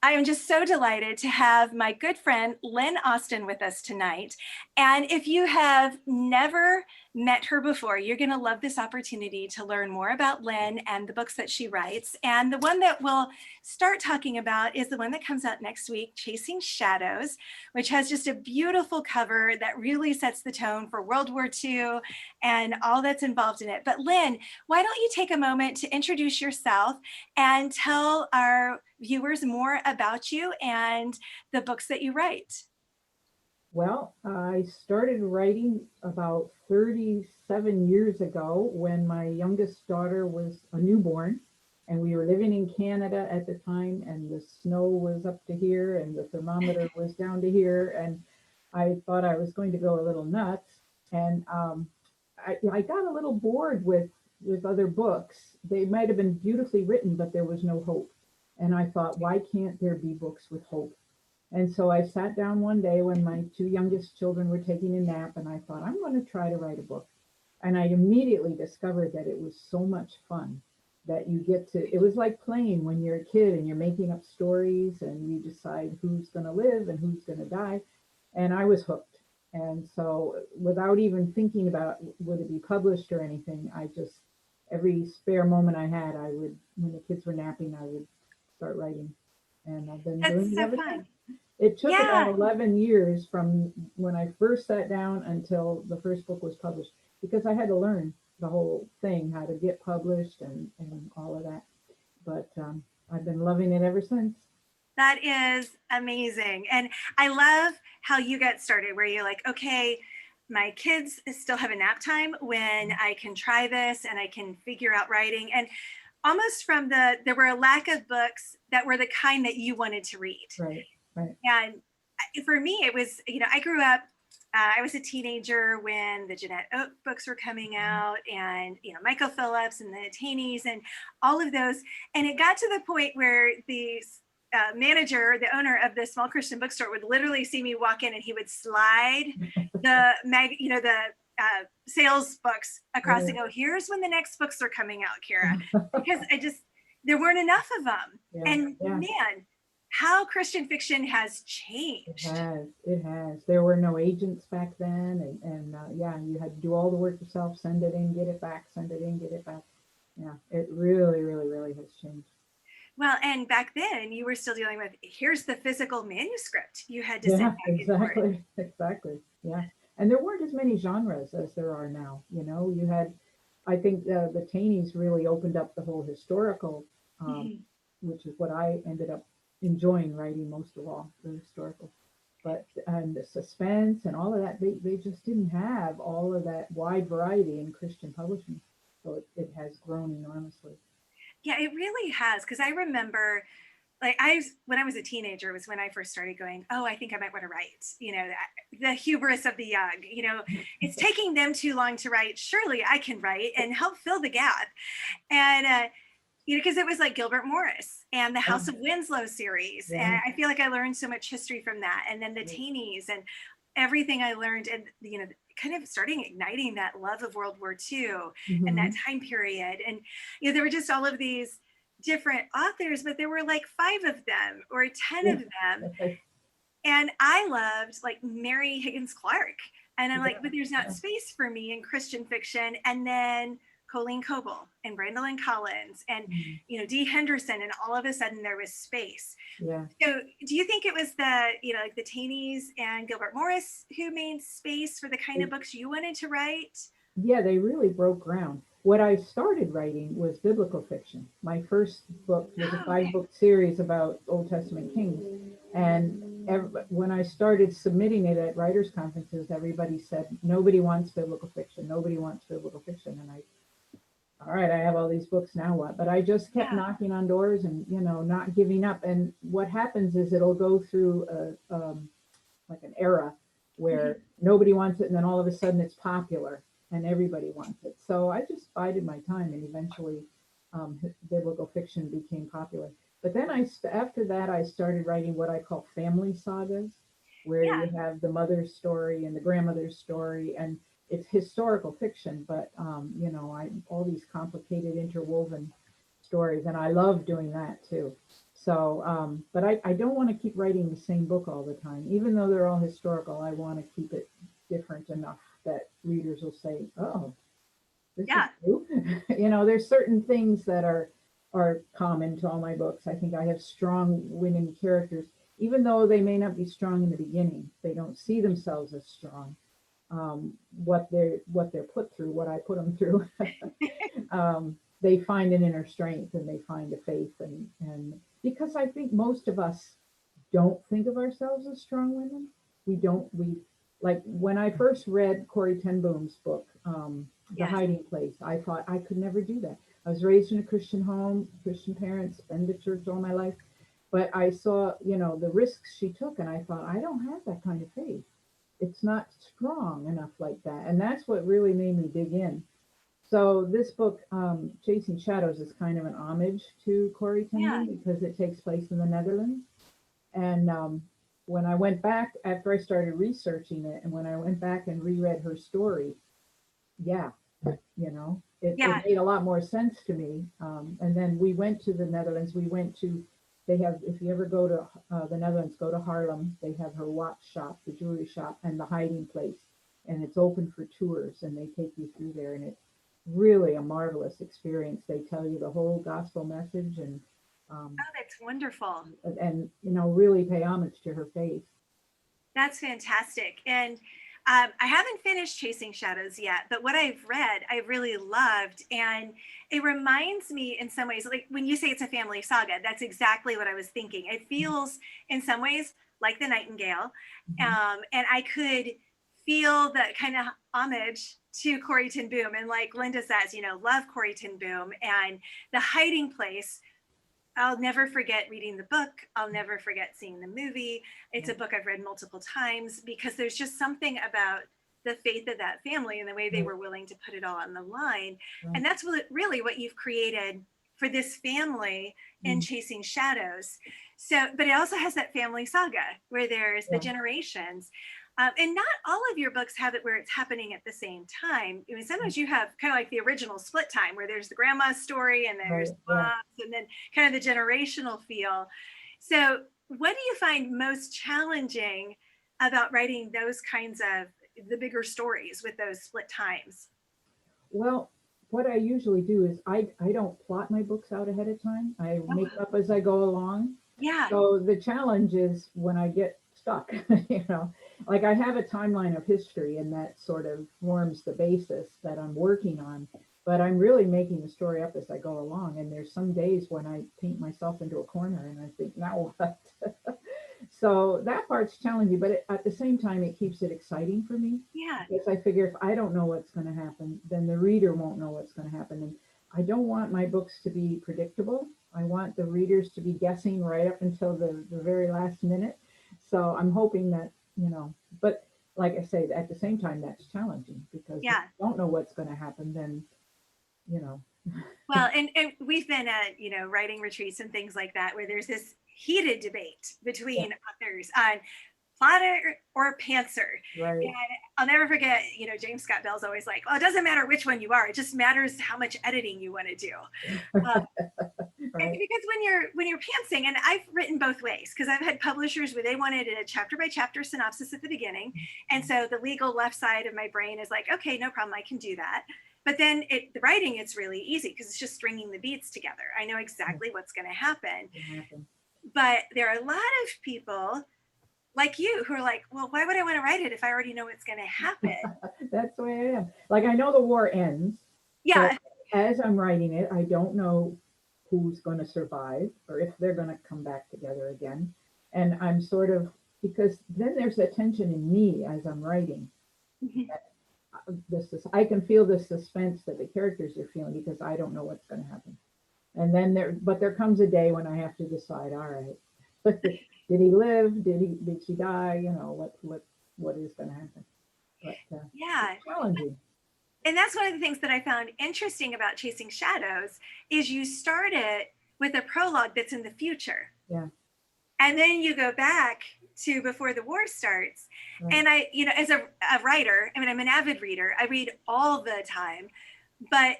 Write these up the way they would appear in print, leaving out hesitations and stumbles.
I am just so delighted to have my good friend Lynn Austin with us tonight. And if you have never met her before, you're going to love this opportunity to learn more about Lynn and the books that she writes. And the one that we'll start talking about is the one that comes out next week, Chasing Shadows, which has just a beautiful cover that really sets the tone for World War II and all that's involved in it. But Lynn, why don't you take a moment to introduce yourself and tell our viewers more about you and the books that you write? Well, I started writing about 37 years ago when my youngest daughter was a newborn, and we were living in Canada at the time, and the snow was up to here and the thermometer was down to here, and I thought I was going to go a little nuts. And I got a little bored with other books. They might have been beautifully written, but there was no hope. And I thought, why can't there be books with hope? And so I sat down one day when my two youngest children were taking a nap, and I thought, I'm going to try to write a book. And I immediately discovered that it was so much fun that you get to, it was like playing when you're a kid and you're making up stories and you decide who's going to live and who's going to die. And I was hooked. And so without even thinking about would it be published or anything, I just, every spare moment I had, I would, when the kids were napping, I would start writing. And I've been That's doing it so ever fun. since. It took about Yeah. 11 years from when I first sat down until the first book was published, because I had to learn the whole thing, how to get published and all of that. But I've been loving it ever since. That is amazing. And I love how you get started, where you're like, okay, my kids still have a nap time when I can try this and I can figure out writing. And almost from there were a lack of books that were the kind that you wanted to read. Right, right. And for me, it was, I grew up, I was a teenager when the Jeanette Oak books were coming out and, Michael Phillips and the Taneys and all of those. And it got to the point where the manager, the owner of the small Christian bookstore, would literally see me walk in and he would slide the sales books across and go, here's when the next books are coming out, Cara. Because there weren't enough of them. Yeah, And yeah. man, how Christian fiction has It changed. has. It has. There were no agents back then, and yeah, you had to do all the work yourself. Send it in, get it back. Send it in, get it back. Yeah, it really, really, really has changed. Well, and back then you were still dealing with, here's the physical manuscript you had to send Yeah, back and forth. exactly, exactly. Yeah, and there weren't as many genres as there are now. You had, I think the Taneys really opened up the whole historical, um, Mhm. which is what I ended up enjoying writing most of all, the historical. But and the suspense and all of that, they just didn't have all of that wide variety in Christian publishing. So it has grown enormously. Yeah, it really has. Because I remember, when I was a teenager was when I first started going, oh, I think I might want to write. The hubris of the young. It's taking them too long to write. Surely I can write and help fill the gap. And because it was like Gilbert Morris and the House Yeah, of Winslow series, yeah, and I feel like I learned so much history from that. And then the Taneys and everything I learned, and kind of starting igniting that love of World War II and that hmm, time period. And there were just all of these different authors, but there were like 5 of them or 10 yeah, of them. And I loved like Mary Higgins Clark. And I'm like, yeah, but there's not yeah. space for me in Christian fiction. And then Colleen Coble and Brandolyn Collins and, Mhm. Dee Henderson. And all of a sudden there was space. Yeah. So do you think it was like the Taneys and Gilbert Morris who made space for the kind of books you wanted to write? Yeah, they really broke ground. What I started writing was biblical fiction. My first book was a Oh, five okay. book series about Old Testament kings. And when I started submitting it at writers' conferences, everybody said, nobody wants biblical fiction. Nobody wants biblical fiction. And all right, I have all these books, now what? But I just kept Yeah. knocking on doors and, not giving up. And what happens is it'll go through like an era where Mhm. nobody wants it, and then all of a sudden it's popular and everybody wants it. So I just bided my time, and eventually biblical fiction became popular. But then after that, I started writing what I call family sagas, where Yeah. you have the mother's story and the grandmother's story, and it's historical fiction, but I all these complicated interwoven stories, and I love doing that too. So, but I don't want to keep writing the same book all the time. Even though they're all historical, I want to keep it different enough that readers will say, oh, this is Yeah. true. There's certain things that are common to all my books. I think I have strong women characters, even though they may not be strong in the beginning. They don't see themselves as strong. What they're put through, what I put them through, they find an inner strength and they find a faith, and because I think most of us don't think of ourselves as strong women. We like when I first read Corrie ten Boom's book, The Yes. Hiding Place, I thought I could never do that. I was raised in a Christian home, Christian parents, been to church all my life, but I saw, the risks she took, and I thought, I don't have that kind of faith. It's not strong enough like that. And that's what really made me dig in. So this book, Chasing Shadows, is kind of an homage to Corrie ten Yeah. Boom because it takes place in the Netherlands. And when I went back, after I started researching it, and when I went back and reread her story, yeah, it made a lot more sense to me. And then we went to the Netherlands. They have, if you ever go to the Netherlands, go to Haarlem. They have her watch shop, the jewelry shop, and the hiding place. And it's open for tours, and they take you through there. And it's really a marvelous experience. They tell you the whole gospel message, and Oh, that's wonderful. really pay homage to her faith. That's fantastic. And I haven't finished Chasing Shadows yet, but what I've read, I really loved. And it reminds me in some ways, like when you say it's a family saga, that's exactly what I was thinking. It feels in some ways like The Nightingale. And I could feel that kind of homage to Corrie ten Boom. And like Linda says, love Corrie ten Boom. And The Hiding Place, I'll never forget reading the book. I'll never forget seeing the movie. It's a book I've read multiple times because there's just something about the faith of that family and the way they were willing to put it all on the line. And that's really what you've created for this family in Chasing Shadows. So, but it also has that family saga where there's the generations. And not all of your books have it where it's happening at the same time. I mean, sometimes you have kind of like the original split time where there's the grandma's story and there's mom's, and then kind of the generational feel. So what do you find most challenging about writing those kinds of the bigger stories with those split times? Well, what I usually do is I don't plot my books out ahead of time. I make up as I go along. Yeah. So the challenge is when I get stuck, like I have a timeline of history and that sort of forms the basis that I'm working on, but I'm really making the story up as I go along. And there's some days when I paint myself into a corner and I think, now what? So that part's challenging, but at the same time, it keeps it exciting for me. Yeah. Because I figure if I don't know what's going to happen, then the reader won't know what's going to happen. And I don't want my books to be predictable. I want the readers to be guessing right up until the very last minute. So I'm hoping that, but like I say, at the same time, that's challenging because if you don't know what's going to happen, then, Well, and we've been at, writing retreats and things like that, where there's this heated debate between authors on plotter or pantser. Right. And I'll never forget, James Scott Bell's always like, well, it doesn't matter which one you are. It just matters how much editing you want to do. Right. Because when you're pantsing, and I've written both ways, because I've had publishers where they wanted a chapter by chapter synopsis at the beginning. And so the legal left side of my brain is like, okay, no problem, I can do that. But then the writing, it's really easy because it's just stringing the beats together. I know exactly what's going to happen. But there are a lot of people like you who are like, well, why would I want to write it if I already know what's going to happen? That's the way I am. Like, I know the war ends. Yeah. As I'm writing it, I don't know who's going to survive or if they're going to come back together again. And I'm sort of, because then there's a tension in me as I'm writing. I can feel the suspense that the characters are feeling because I don't know what's going to happen. And then there comes a day when I have to decide, all right, did he live? Did she die? What is going to happen? But it's challenging. And that's one of the things that I found interesting about Chasing Shadows is you start it with a prologue that's in the future. Yeah. And then you go back to before the war starts. Right. And I, as a writer, I mean, I'm an avid reader. I read all the time, but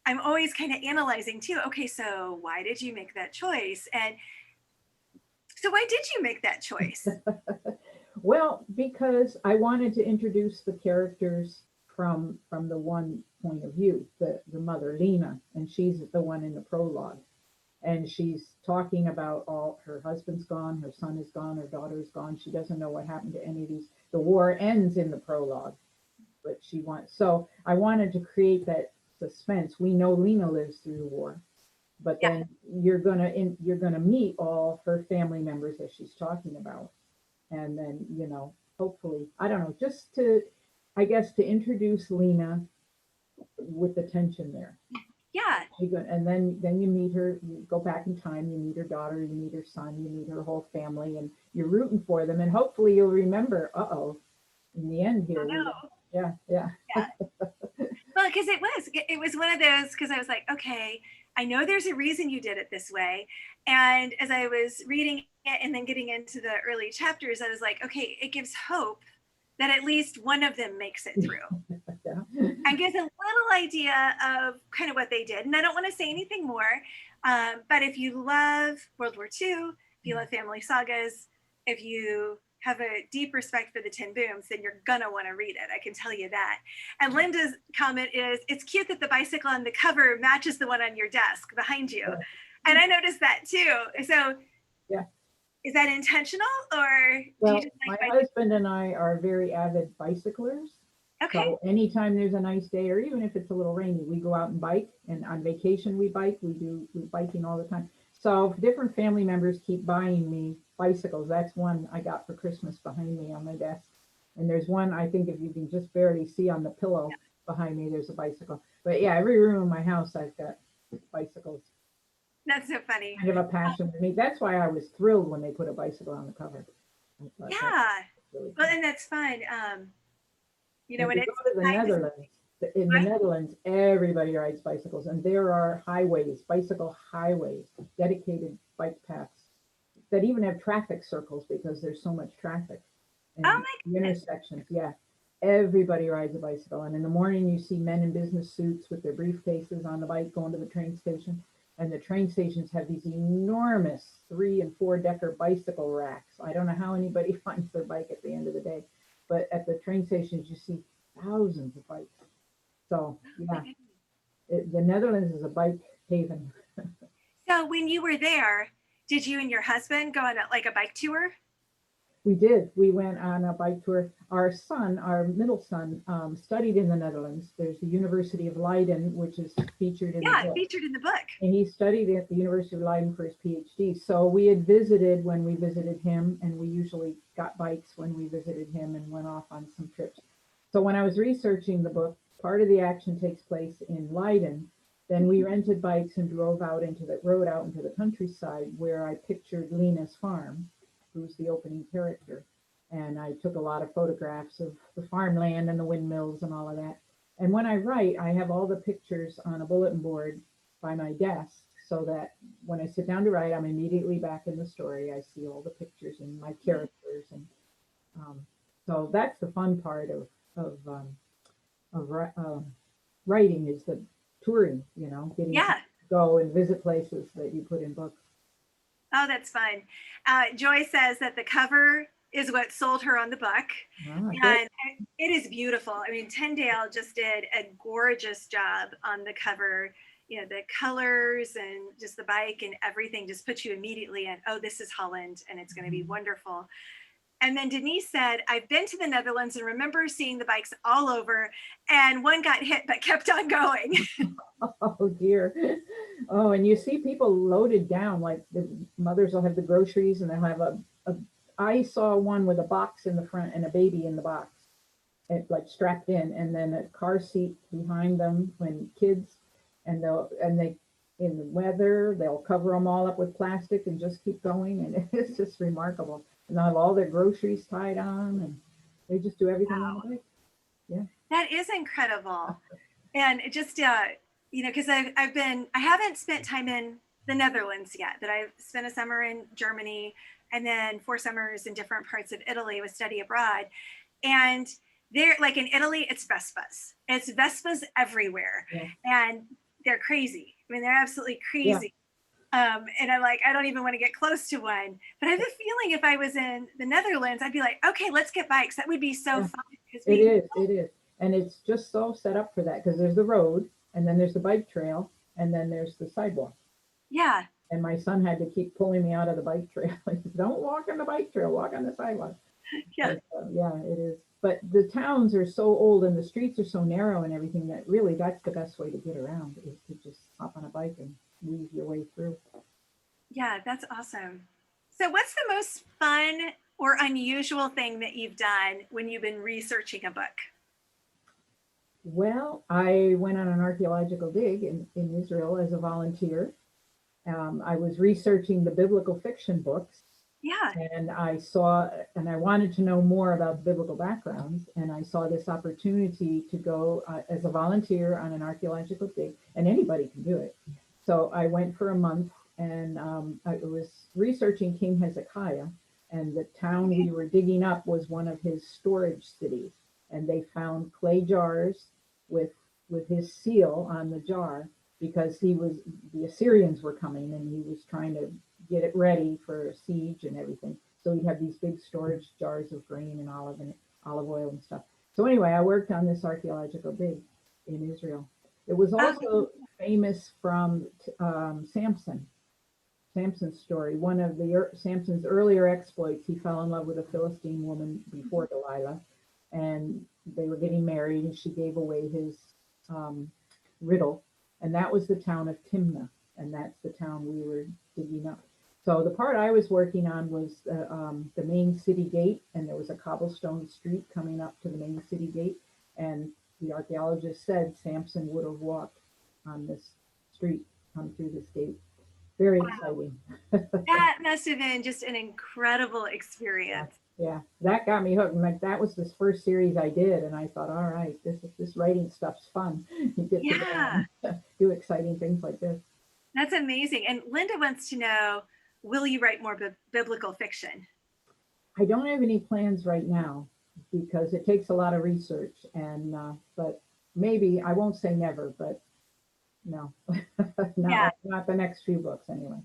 I'm always kind of analyzing too. Okay, so why did you make that choice? And So why did you make that choice? Well, because I wanted to introduce the characters from the one point of view, the mother, Lena, and she's the one in the prologue. And she's talking about all her husband's gone, her son is gone, her daughter's gone. She doesn't know what happened to any of these. The war ends in the prologue, but she wants. So I wanted to create that suspense. We know Lena lives through the war, but Yeah. then you're gonna meet all her family members that she's talking about, and then hopefully, I don't know, just to, I guess, to introduce Lena with the tension there. Yeah. And then you meet her, you go back in time, you meet her daughter, you meet her son, you meet her whole family, and you're rooting for them, and hopefully you'll remember, in the end here, I know. yeah, yeah. Yeah. Well, because it was one of those, because I was like, okay, I know there's a reason you did it this way. And as I was reading it and then getting into the early chapters, I was like, okay, it gives hope that at least one of them makes it through. Yeah. And gives a little idea of kind of what they did. And I don't want to say anything more, but if you love World War II, if you love family sagas, if you have a deep respect for the Tin Booms, then you're gonna want to read it. I can tell you that. And Linda's comment is, it's cute that the bicycle on the cover matches the one on your desk behind you. Yeah. And I noticed that too. So Yeah. is that intentional, or do Well, you just my like bicycles? husband and I are very avid bicyclers. Okay. So anytime there's a nice day, or even if it's a little rainy, we go out and bike. And on vacation, we bike. We're biking all the time. So different family members keep buying me bicycles. That's one I got for Christmas behind me on my desk. And there's one, I think, if you can just barely see on the pillow behind me, there's a bicycle. But yeah, every room in my house, I've got bicycles. That's so funny. Kind of a passion for me. That's why I was thrilled when they put a bicycle on the cover. I thought Yeah. that's really Well, cool. and that's fun. And When you go it's to the time to, Netherlands, in the what? Netherlands, everybody rides bicycles, and there are highways, bicycle highways, dedicated bike paths that even have traffic circles because there's so much traffic. Oh And my the goodness. intersections, yeah, everybody rides a bicycle. And in the morning, you see men in business suits with their briefcases on the bike going to the train station. And the train stations have these enormous 3 and 4 decker bicycle racks. I don't know how anybody finds their bike at the end of the day, but at the train stations, you see thousands of bikes. So yeah, the Netherlands is a bike haven. So when you were there, did you and your husband go on like a bike tour? We did. We went on a bike tour. Our son, our middle son, studied in the Netherlands. There's the University of Leyden, which is featured in the Yeah, book. featured in the book. And he studied at the University of Leiden for his PhD. So we had visited when we visited him, and we usually got bikes when we visited him and went off on some trips. So when I was researching the book, part of the action takes place in Leiden. Then we rented bikes and drove out into the road out into the countryside where I pictured Lena's farm, who's the opening character. And I took a lot of photographs of the farmland and the windmills and all of that. And when I write, I have all the pictures on a bulletin board by my desk so that when I sit down to write, I'm immediately back in the story. I see all the pictures and my characters, and so that's the fun part of writing is the touring. Getting to Yeah. go and visit places that you put in books. Oh, that's fun. Joy says that the cover is what sold her on the book. And it is beautiful. I mean, Tyndale just did a gorgeous job on the cover. The colors and just the bike and everything just puts you immediately in, oh, this is Holland and it's going to be wonderful. And then Denise said, I've been to the Netherlands and remember seeing the bikes all over, and one got hit but kept on going. Oh dear. Oh, and you see people loaded down, like the mothers will have the groceries and they'll have I saw one with a box in the front and a baby in the box, like strapped in, and then a car seat behind them when kids, and they in the weather, they'll cover them all up with plastic and just keep going. And it's just remarkable. And they'll have all their groceries tied on, and they just do everything on the bike. Yeah. That is incredible. And it just, because I haven't spent time in the Netherlands yet, but I've spent a summer in Germany and then 4 summers in different parts of Italy with study abroad. And they're like in Italy, it's Vespas. It's Vespas everywhere. Yeah. And they're crazy. I mean, they're absolutely crazy. And I'm like, I don't even want to get close to one. But I have a feeling if I was in the Netherlands, I'd be like, okay, let's get bikes. That would be so Yeah, fun. Because it is. And it's just so set up for that because there's the road and then there's the bike trail and then there's the sidewalk. yeah, And my son had to keep pulling me out of the bike trail. He said, don't walk on the bike trail, walk on the sidewalk. yeah. Yeah, it is. But the towns are so old and the streets are so narrow and everything that really that's the best way to get around is to just hop on a bike and weave your way through. Yeah, that's awesome. So, what's the most fun or unusual thing that you've done when you've been researching a book? Well, I went on an archaeological dig in Israel as a volunteer. I was researching the biblical fiction books Yeah. and I wanted to know more about biblical backgrounds. And I saw this opportunity to go as a volunteer on an archaeological dig, and anybody can do it. So I went for a month and I was researching King Hezekiah, and the town we were digging up was one of his storage cities. And they found clay jars with with his seal on the jar because the Assyrians were coming and he was trying to get it ready for a siege and everything. So he'd have these big storage jars of grain and olive oil and stuff. So anyway, I worked on this archaeological dig in Israel. It was Oh, also famous from Samson. Samson's story. One of Samson's earlier exploits, he fell in love with a Philistine woman before Delilah, and they were getting married, and she gave away his um, riddle, and that was the town of Timnah, and that's the town we were digging up. So the part I was working on was the main city gate, and there was a cobblestone street coming up to the main city gate, and the archaeologist said Samson would have walked on this street, come through this gate. Very exciting. that must have been just an incredible Yeah, experience. yeah, that got me hooked. And like that was this first series I did, and I thought, all right, this writing stuff's fun. You get to go Yeah, on do exciting things like this. that's amazing. And Linda wants to know, will you write more biblical fiction? I don't have any plans right now because it takes a lot of research, and but maybe I won't say never, but no, Yeah. not the next few books anyway.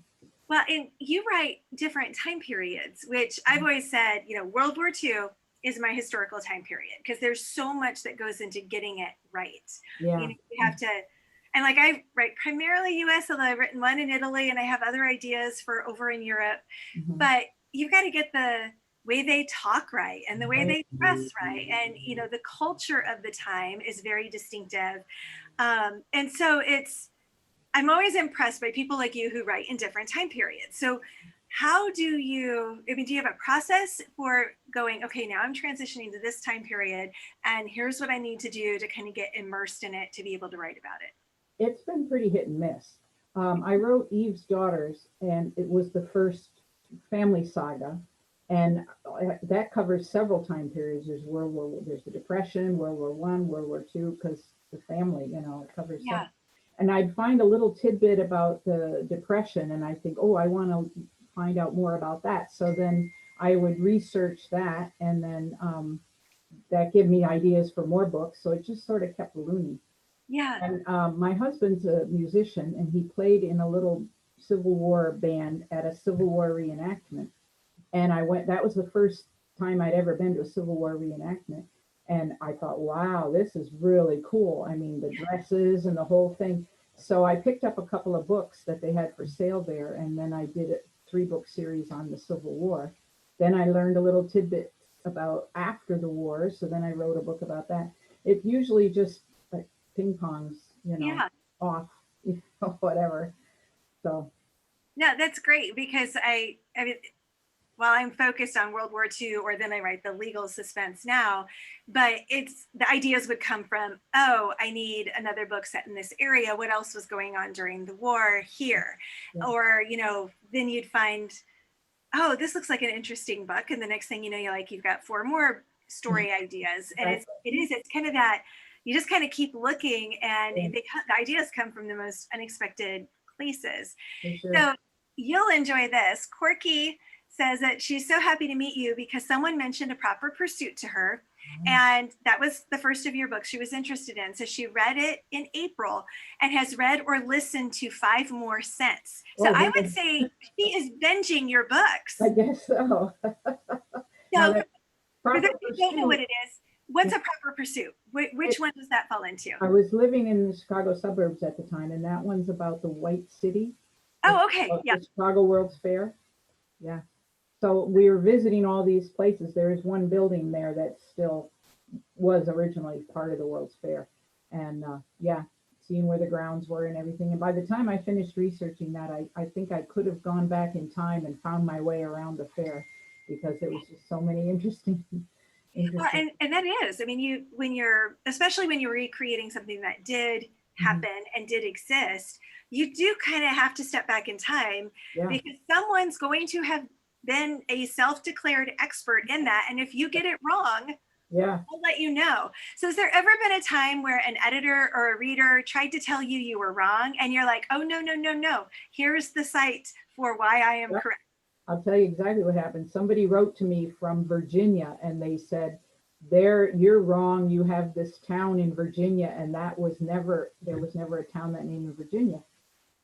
Well, and you write different time periods, which I've always said, World War II is my historical time period because there's so much that goes into getting it right. Yeah. You have to, and like I write primarily US, although I've written one in Italy and I have other ideas for over in Europe, Mhm. but you've got to get the way they talk right and the way Right. they dress right. And, the culture of the time is very distinctive. And so I'm always impressed by people like you who write in different time periods. So do you have a process for going, okay, now I'm transitioning to this time period and here's what I need to do to kind of get immersed in it to be able to write about it? It's been pretty hit and miss. I wrote Eve's Daughters, and it was the first family saga, and that covers several time periods. There's the Depression, World War One, World War Two, because the family, it covers several. Yeah. And I'd find a little tidbit about the Depression, and I think, oh, I want to find out more about that. So then I would research that, and then that gave me ideas for more books. So it just sort of kept loony. Yeah. And my husband's a musician, and he played in a little Civil War band at a Civil War reenactment. And that was the first time I'd ever been to a Civil War reenactment. And I thought, wow, this is really cool. I mean, the dresses and the whole thing. So I picked up a couple of books that they had for sale there, and then I did a 3-book series on the Civil War. Then I learned a little tidbit about after the war. So then I wrote a book about that. It usually just like ping pongs, Yeah. off, whatever. So No, that's great because I mean, while I'm focused on World War II, or then I write the legal suspense now, but the ideas would come from, oh, I need another book set in this area. What else was going on during the war here? yeah. Or, then you'd find, oh, this looks like an interesting book. And the next thing you know, you've got 4 more story ideas. And That's it's kind of that, you just kind of keep looking and yeah, the ideas come from the most unexpected places. for sure. So you'll enjoy this. Corky says that she's so happy to meet you because someone mentioned a proper pursuit to her. And that was the first of your books she was interested in. So she read it in April and has read or listened to 5 more since. So Oh, I would good. say she is binging your books. I guess so. Now So that for those proper who don't know what pursuit, it is, what's a proper pursuit? Which one does that fall into? I was living in the Chicago suburbs at the time, and that one's about the White City, Oh, okay. Yeah. the Chicago World's Fair. Yeah. So we were visiting all these places. There is one building there that still was originally part of the World's Fair. And yeah, seeing where the grounds were and everything. And by the time I finished researching that, I think I could have gone back in time and found my way around the fair because there was just so many interesting. Well, and that is, I mean, especially when you're recreating something that did happen and did exist, you do kind of have to step back in time because someone's going to have been a self-declared expert in that. And if you get it wrong, I'll let you know. So has there ever been a time where an editor or a reader tried to tell you you were wrong and you're like, oh, no, no, no, no. Here's the site for why I am correct. I'll tell you exactly what happened. Somebody wrote to me from Virginia and they said, you're wrong. You have this town in Virginia, and there was never a town that named Virginia.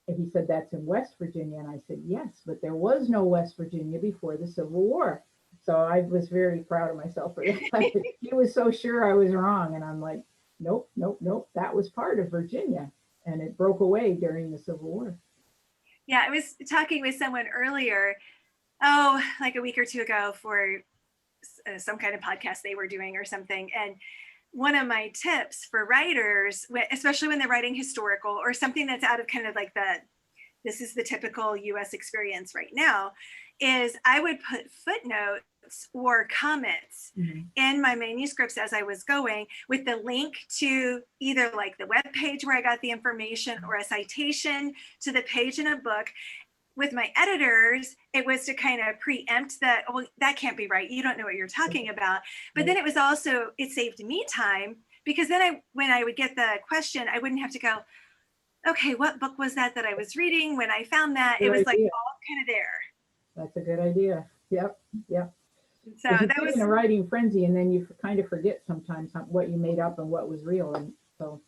And he said, that's in West Virginia. And I said, yes, but there was no West Virginia before the Civil War. So I was very proud of myself for that. He was so sure I was wrong. And I'm like, nope, nope, nope. That was part of Virginia. And it broke away during the Civil War. Yeah, I was talking with someone earlier, like a week or two ago for some kind of podcast they were doing or something. And one of my tips for writers, especially when they're writing historical or something that's out of kind of like this is the typical US experience right now, is I would put footnotes or comments in my manuscripts as I was going with the link to either like the web page where I got the information or a citation to the page in a book. With my editors, it was to kind of preempt that, well, that can't be right. You don't know what you're talking about. But then it was also, it saved me time because then when I would get the question, I wouldn't have to go, okay, what book was that I was reading? When I found that, it was like all kind of there. That's a good idea. Yep. Yep. So that was in a writing frenzy, and then you kind of forget sometimes what you made up and what was real. And so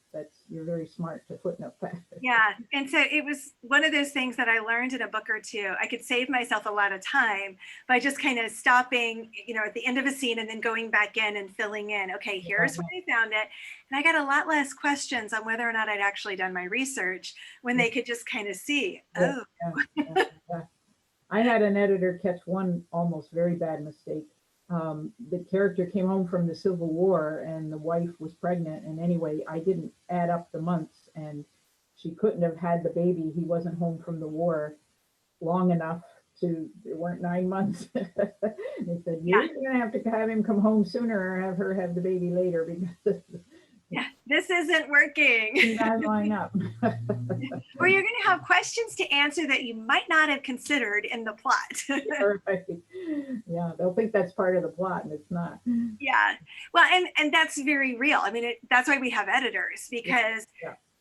you're very smart to footnote that. Yeah. And so it was one of those things that I learned in a book or two. I could save myself a lot of time by just kind of stopping, at the end of a scene and then going back in and filling in, okay, here's where I found it. And I got a lot less questions on whether or not I'd actually done my research when they could just kind of see, Yeah. I had an editor catch one almost very bad mistake. The character came home from the Civil War and the wife was pregnant. And anyway, I didn't add up the months and she couldn't have had the baby. He wasn't home from the war long enough there weren't 9 months. They said, you're going to have him come home sooner or have her have the baby later because this isn't working. You're not line up. Or you're going to have questions to answer that you might not have considered in the plot. Right. Yeah, they'll think that's part of the plot and it's not. Yeah. Well, and that's very real. I mean, that's why we have editors because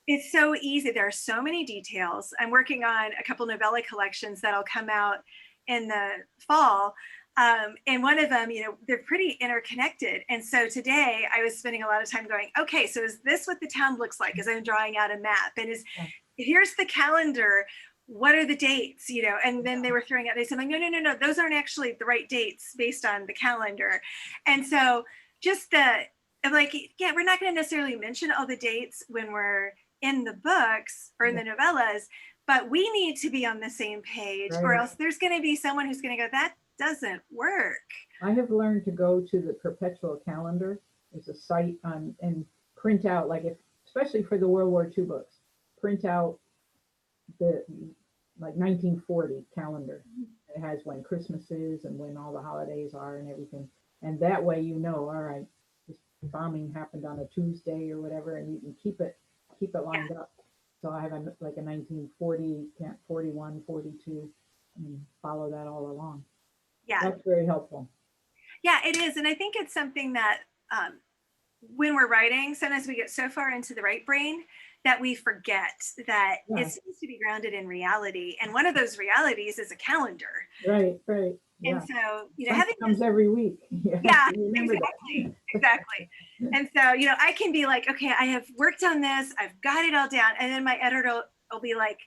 it's so easy. There are so many details. I'm working on a couple novella collections that'll come out in the fall. And one of them, they're pretty interconnected. And so today I was spending a lot of time going, okay, so is this what the town looks like as I'm drawing out a map? And here's the calendar. What are the dates? And then they were throwing out, they said, like, no, those aren't actually the right dates based on the calendar. And so just I'm like, yeah, we're not going to necessarily mention all the dates when we're in the books or in the novellas, but we need to be on the same page or else there's going to be someone who's going to go, that doesn't work. I have learned to go to the perpetual calendar. There's a site and print out, especially for the World War II books, print out the 1940 calendar. It has when Christmas is and when all the holidays are and everything. And that way, all right, this bombing happened on a Tuesday or whatever, and you can keep it lined up. So I have a 1940, 41, 42, and follow that all along. Yeah. That's very helpful. Yeah, it is. And I think it's something that when we're writing, sometimes we get so far into the right brain that we forget that it needs to be grounded in reality. And one of those realities is a calendar. Right. And Yeah. so, Something having comes every week. You have yeah, to remember that. exactly. And so, I can be like, okay, I have worked on this, I've got it all down. And then my editor will be like,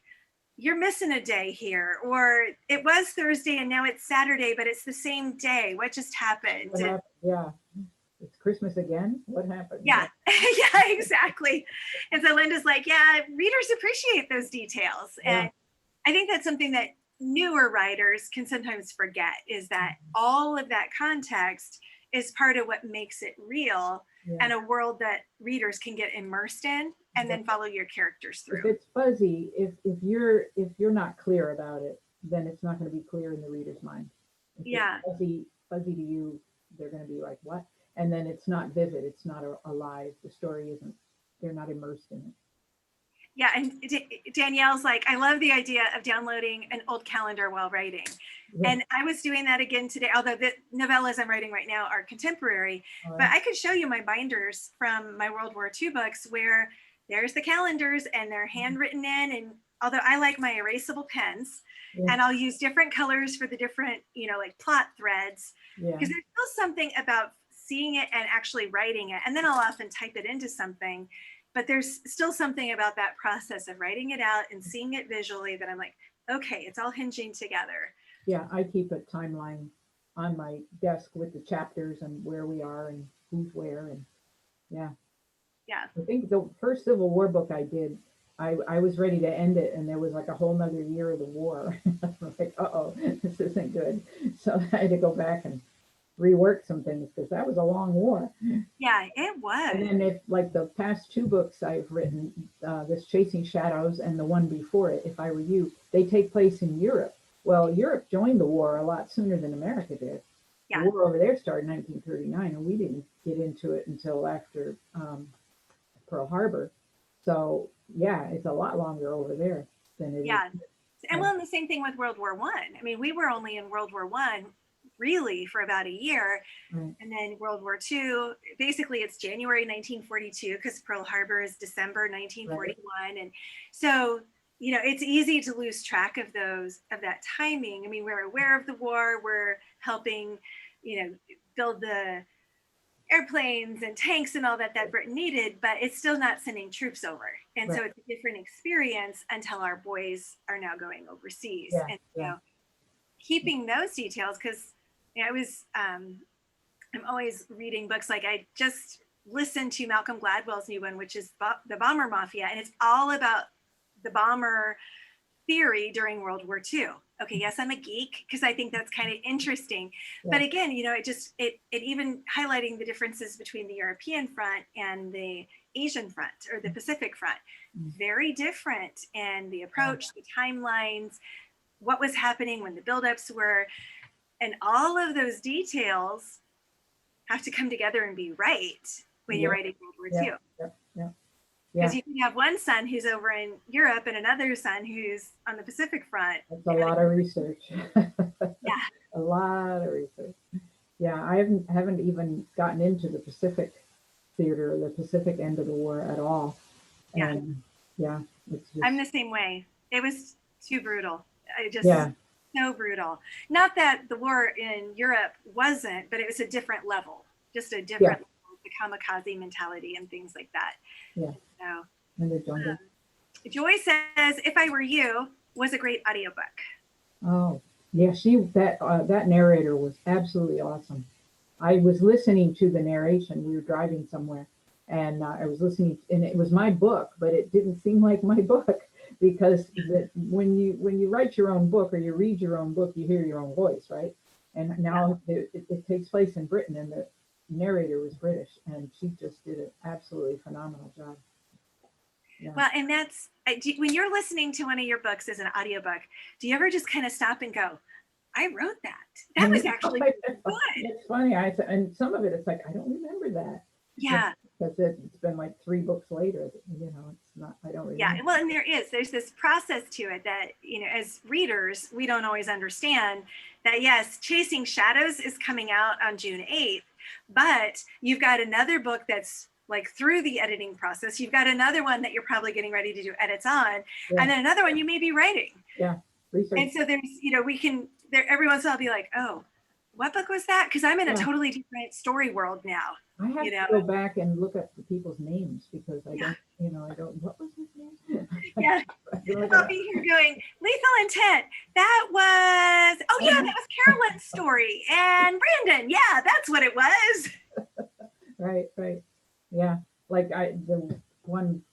you're missing a day here, or it was Thursday and now it's Saturday, but it's the same day. What just happened? What happened? Yeah. It's Christmas again. What happened? Yeah, yeah, exactly. And so Linda's like, yeah, readers appreciate those details. Yeah. And I think that's something that newer writers can sometimes forget, is that all of that context is part of what makes it real, Yeah. and a world that readers can get immersed in and then follow your characters If through. it's fuzzy, if you're not clear about it, then it's not going to be clear in the reader's mind. If Yeah. it's fuzzy to you, they're going to be like, what? And then it's not vivid. It's not alive. The story isn't. They're not immersed in it. Yeah, and Danielle's like, I love the idea of downloading an old calendar while writing. Yeah. And I was doing that again today, although the novellas I'm writing right now are contemporary. All right. But I could show you my binders from my World War II books where there's the calendars and they're handwritten in. And although I like my erasable pens, Yeah. and I'll use different colors for the different, like plot threads, Yeah. because there's still something about seeing it and actually writing it. And then I'll often type it into something. But there's still something about that process of writing it out and seeing it visually that I'm like, okay, it's all hinging together. Yeah, I keep a timeline on my desk with the chapters and where we are and who's where, and yeah. Yeah. I think the first Civil War book I did, I was ready to end it, and there was like a whole nother year of the war. I was like, uh-oh, this isn't good. So I had to go back and rework some things because that was a long war. Yeah, it was. And then if like the past two books I've written, this Chasing Shadows and the one before it, If I Were You, they take place in Europe. Well, Europe joined the war a lot sooner than America did. Yeah. The war over there started in 1939, and we didn't get into it until after Pearl Harbor. So yeah, it's a lot longer over there than it Yeah. is. And well, and the same thing with World War I. I mean, we were only in World War I really for about a year. Right. And then World War II, basically it's January 1942 because Pearl Harbor is December 1941. Right. And so, it's easy to lose track of that timing. I mean, we're aware of the war, we're helping, build the airplanes and tanks and all that Britain needed, but it's still not sending troops over. And so it's a different experience until our boys are now going overseas. Yeah, and so keeping those details, because I'm always reading books. Like I just listened to Malcolm Gladwell's new one, which is the Bomber Mafia, and it's all about the bomber theory during World War II. Okay, yes, I'm a geek because I think that's kind of interesting. Yeah. But again, it even highlighting the differences between the European front and the Asian front or the Pacific front. Very different in the approach, the timelines, what was happening when the buildups were, and all of those details have to come together and be right when you're writing World War II. Because you can have one son who's over in Europe and another son who's on the Pacific front. That's a lot of research. Yeah. A lot of research. Yeah, I haven't even gotten into the Pacific theater, the Pacific end of the war at all. And it's just... I'm the same way. It was too brutal. So brutal. Not that the war in Europe wasn't, but it was a different level, just a different level, the kamikaze mentality and things like that. Yeah. So, Joy says, If I Were You was a great audiobook. Oh, yeah. That narrator was absolutely awesome. I was listening to the narration. We were driving somewhere, and I was listening, and it was my book, but it didn't seem like my book because when you write your own book or you read your own book, you hear your own voice, right? And now it takes place in Britain, and the narrator was British, and she just did an absolutely phenomenal job. Yeah. Well, and that's when you're listening to one of your books as an audiobook, do you ever just kind of stop and go, I wrote that. That was actually good. It's funny. And some of it, it's like, I don't remember that. Yeah. Because it's been like 3 books later, it's not, I don't remember. Yeah, well, and there's this process to it that, as readers, we don't always understand that, yes, Chasing Shadows is coming out on June 8th, but you've got another book that's like through the editing process. You've got another one that you're probably getting ready to do edits on, and then another one you may be writing. Yeah. Research. And so there's, we can there every once in a while I'll be like, oh, what book was that? Because I'm in a Yeah. totally different story world now. I have You to know? go back and look up the people's names because I Yeah. don't, what was his name? Yeah. I can look it I'll up. be here going, Lethal Intent. That was, oh yeah, that was Carolyn's story. And Brandon, yeah, that's what it was. Right, right. Yeah. Like the one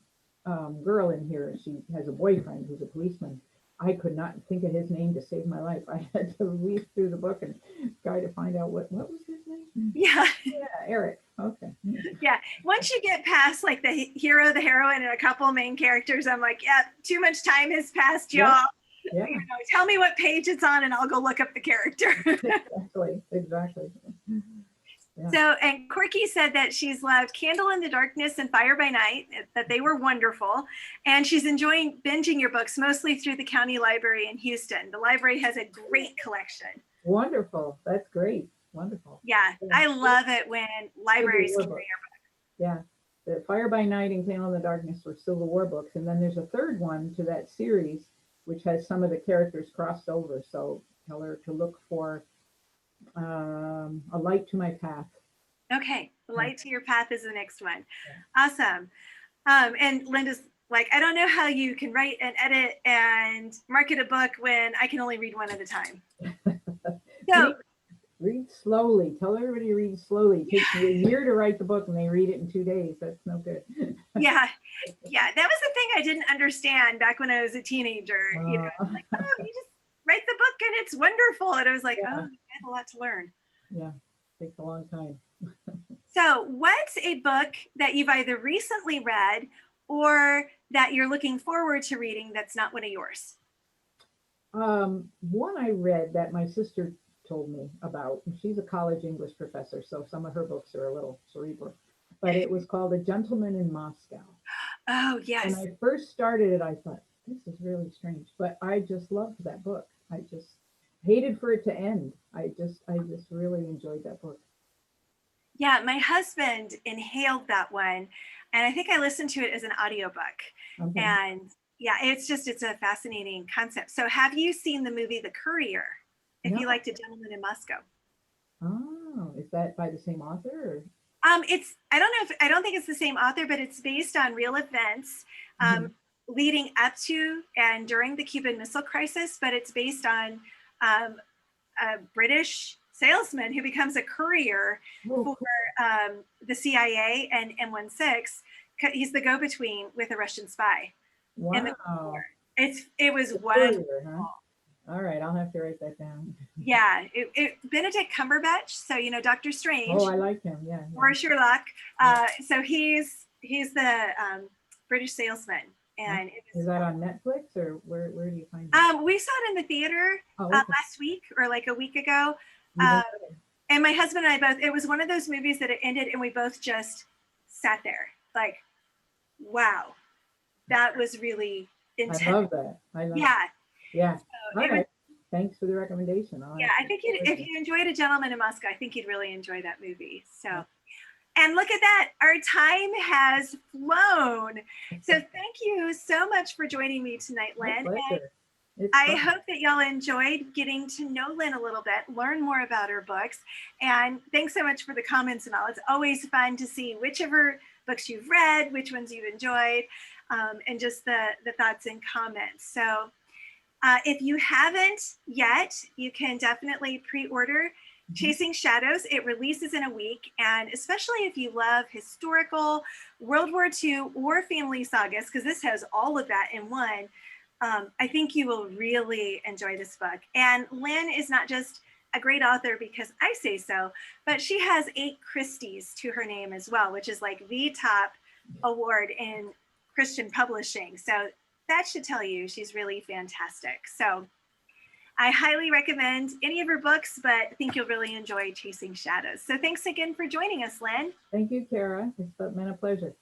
girl in here, she has a boyfriend who's a policeman. I could not think of his name to save my life. I had to read through the book and try to find out what was his name? Yeah. Yeah, Eric. Okay. Yeah. Once you get past like the hero, the heroine, and a couple main characters, I'm like, yeah, too much time has passed, y'all. Yeah. You know, tell me what page it's on and I'll go look up the character. Exactly. Yeah. So, and Corky said that she's loved Candle in the Darkness and Fire by Night, that they were wonderful. And she's enjoying binging your books, mostly through the county library in Houston. The library has a great collection. Wonderful. That's great. Wonderful. Yeah, I love it when libraries carry your books. Yeah. The Fire by Night and Candle in the Darkness were Civil War books. And then there's a third one to that series, which has some of the characters crossed over. So tell her to look for A Light to My Path. Okay, The Light to Your Path is the next one. Yeah. Awesome. And Linda's like, I don't know how you can write and edit and market a book when I can only read one at a time. So read slowly. Tell everybody to read slowly. It takes you a year to write the book and they read it in 2 days. That's no good. Yeah. Yeah. That was the thing I didn't understand back when I was a teenager. You know, like, oh, you just write the book and it's wonderful. And I was like, oh, I have a lot to learn. Yeah. It takes a long time. So what's a book that you've either recently read or that you're looking forward to reading that's not one of yours? One I read that my sister told me about. She's a college English professor, so some of her books are a little cerebral. But it was called A Gentleman in Moscow. Oh, yes. When I first started it, I thought, this is really strange. But I just loved that book. I just hated for it to end. I just really enjoyed that book. Yeah, my husband inhaled that one. And I think I listened to it as an audiobook. Okay. And yeah, it's a fascinating concept. So have you seen the movie The Courier? If you liked A Gentleman in Moscow. Oh, is that by the same author? Or? I don't think it's the same author, but it's based on real events leading up to and during the Cuban Missile Crisis. But it's based on a British salesman who becomes a courier for the CIA and M16. He's the go-between with a Russian spy. Wow. It was wonderful. Huh? All right, I'll have to write that down. Yeah, Benedict Cumberbatch, so you know Dr. Strange. Oh, I like him. Yeah. Or Sherlock. So he's the British salesman, and is that on Netflix or where do you find it? We saw it in the theater last week or like a week ago, and my husband and I both. It was one of those movies that it ended, and we both just sat there like, "Wow, that was really intense." I love that. Yeah. So all right. Thanks for the recommendation. I think if you enjoyed A Gentleman in Moscow, I think you'd really enjoy that movie. So, and look at that. Our time has flown. So thank you so much for joining me tonight, Lynn. I hope that y'all enjoyed getting to know Lynn a little bit, learn more about her books. And thanks so much for the comments and all. It's always fun to see which of her books you've read, which ones you've enjoyed, and just the thoughts and comments. So if you haven't yet, you can definitely pre-order Chasing Shadows. It releases in a week. And especially if you love historical, World War II, or family sagas, because this has all of that in one, I think you will really enjoy this book. And Lynn is not just a great author because I say so, but she has 8 Christies to her name as well, which is like the top award in Christian publishing. So that should tell you she's really fantastic. So I highly recommend any of her books, but I think you'll really enjoy Chasing Shadows. So thanks again for joining us, Lynn. Thank you, Cara. It's been a pleasure.